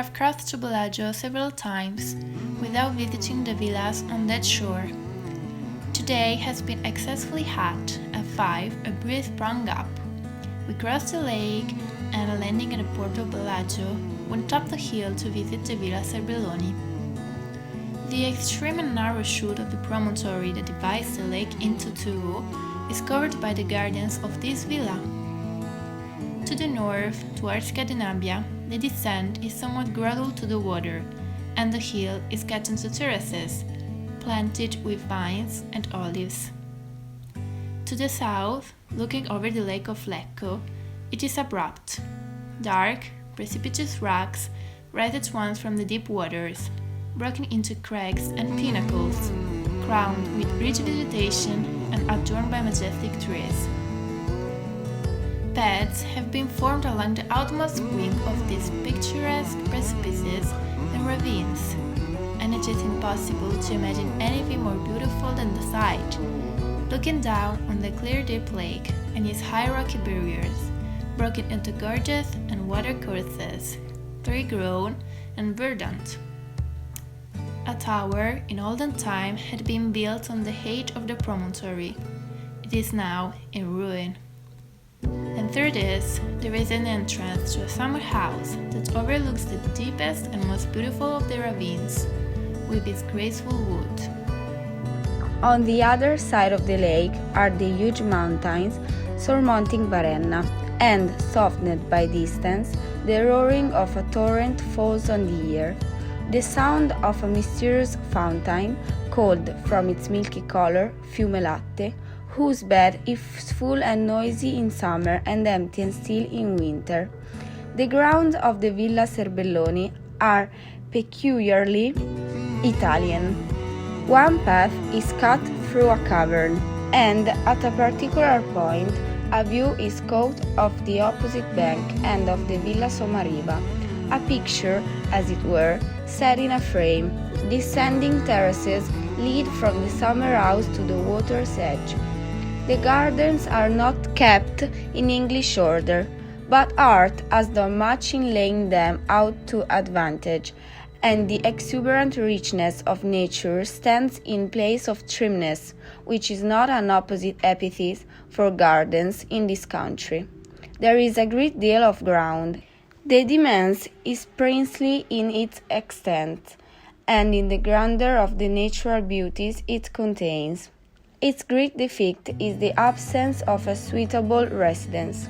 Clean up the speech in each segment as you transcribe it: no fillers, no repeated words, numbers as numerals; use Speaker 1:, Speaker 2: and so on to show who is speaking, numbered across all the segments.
Speaker 1: have crossed to Bellagio several times without visiting the villas on that shore. Today has been excessively hot. At 5, a breeze sprang up. We crossed the lake and, landing at the port of Bellagio, went up the hill to visit the Villa Serbelloni. The extreme and narrow chute of the promontory that divides the lake into two is covered by the gardens of this villa. To the north, towards Cadenabia, the descent is somewhat gradual to the water, and the hill is cut into terraces, planted with vines and olives. To the south, looking over the lake of Lecco, it is abrupt. Dark, precipitous rocks rise at once from the deep waters, broken into crags and pinnacles, crowned with rich vegetation and adorned by majestic trees. Paths have been formed along the outermost wing of these picturesque precipices and ravines, and it is impossible to imagine anything more beautiful than the sight, looking down on the clear deep lake and its high rocky barriers, broken into gorges and water courses, tree-grown and verdant. A tower in olden time had been built on the height of the promontory. It is now in ruin. And through this, there is an entrance to a summer house that overlooks the deepest and most beautiful of the ravines, with its graceful wood.
Speaker 2: On the other side of the lake are the huge mountains surmounting Varenna, and, softened by distance, the roaring of a torrent falls on the ear. The sound of a mysterious fountain, called from its milky color fiume latte, whose bed is full and noisy in summer and empty and still in winter. The grounds of the Villa Serbelloni are peculiarly Italian. One path is cut through a cavern, and at a particular point, a view is caught of the opposite bank and of the Villa Somariva, a picture, as it were, set in a frame. Descending terraces lead from the summer house to the water's edge. The gardens are not kept in English order, but art has done much in laying them out to advantage, and the exuberant richness of nature stands in place of trimness, which is not an opposite epithet for gardens in this country. There is a great deal of ground. The Demesne is princely in its extent, and in the grandeur of the natural beauties it contains. Its great defect is the absence of a suitable residence.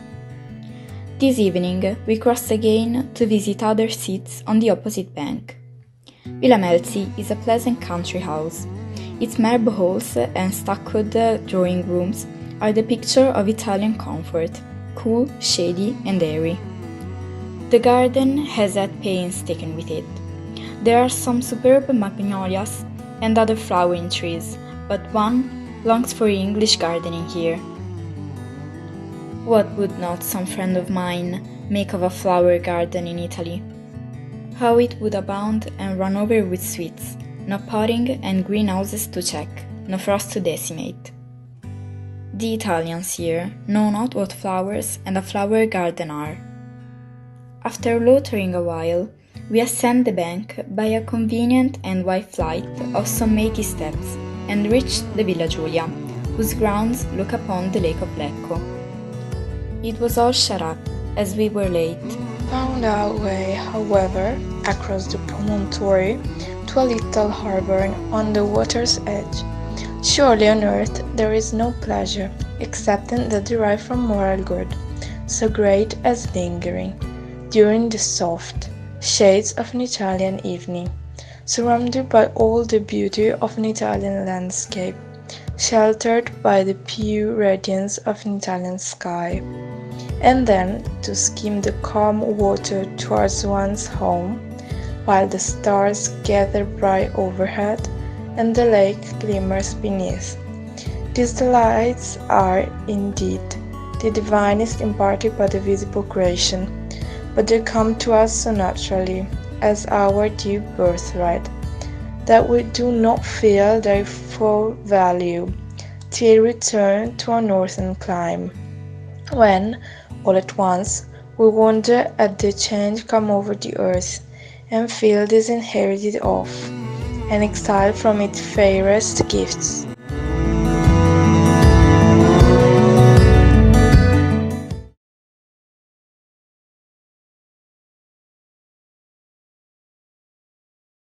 Speaker 3: This evening we crossed again to visit other seats on the opposite bank. Villa Melzi is a pleasant country house. Its marble halls and stuccoed drawing rooms are the picture of Italian comfort, cool, shady, and airy. The garden has had pains taken with it. There are some superb magnolias and other flowering trees, but one longs for English gardening here. What would not some friend of mine make of a flower garden in Italy? How it would abound and run over with sweets, no potting and greenhouses to check, no frost to decimate. The Italians here know not what flowers and a flower garden are. After loitering a while, we ascend the bank by a convenient and wide flight of some 80 steps and reach the Villa Giulia, whose grounds look upon the lake of Lecco. It was all shut up, as we were late.
Speaker 4: Found our way, however, across the promontory to a little harbour on the water's edge. Surely on earth there is no pleasure, excepting that derived from moral good, so great as lingering, during the soft shades of an Italian evening, surrounded by all the beauty of an Italian landscape, sheltered by the pure radiance of an Italian sky, and then to skim the calm water towards one's home, while the stars gather bright overhead and the lake glimmers beneath. These delights are, indeed, the divinest imparted by the visible creation, but they come to us so naturally, as our due birthright, that we do not feel their full value till we return to our northern clime, when, all at once, we wonder at the change come over the earth, and feel disinherited of, and exiled from its fairest gifts.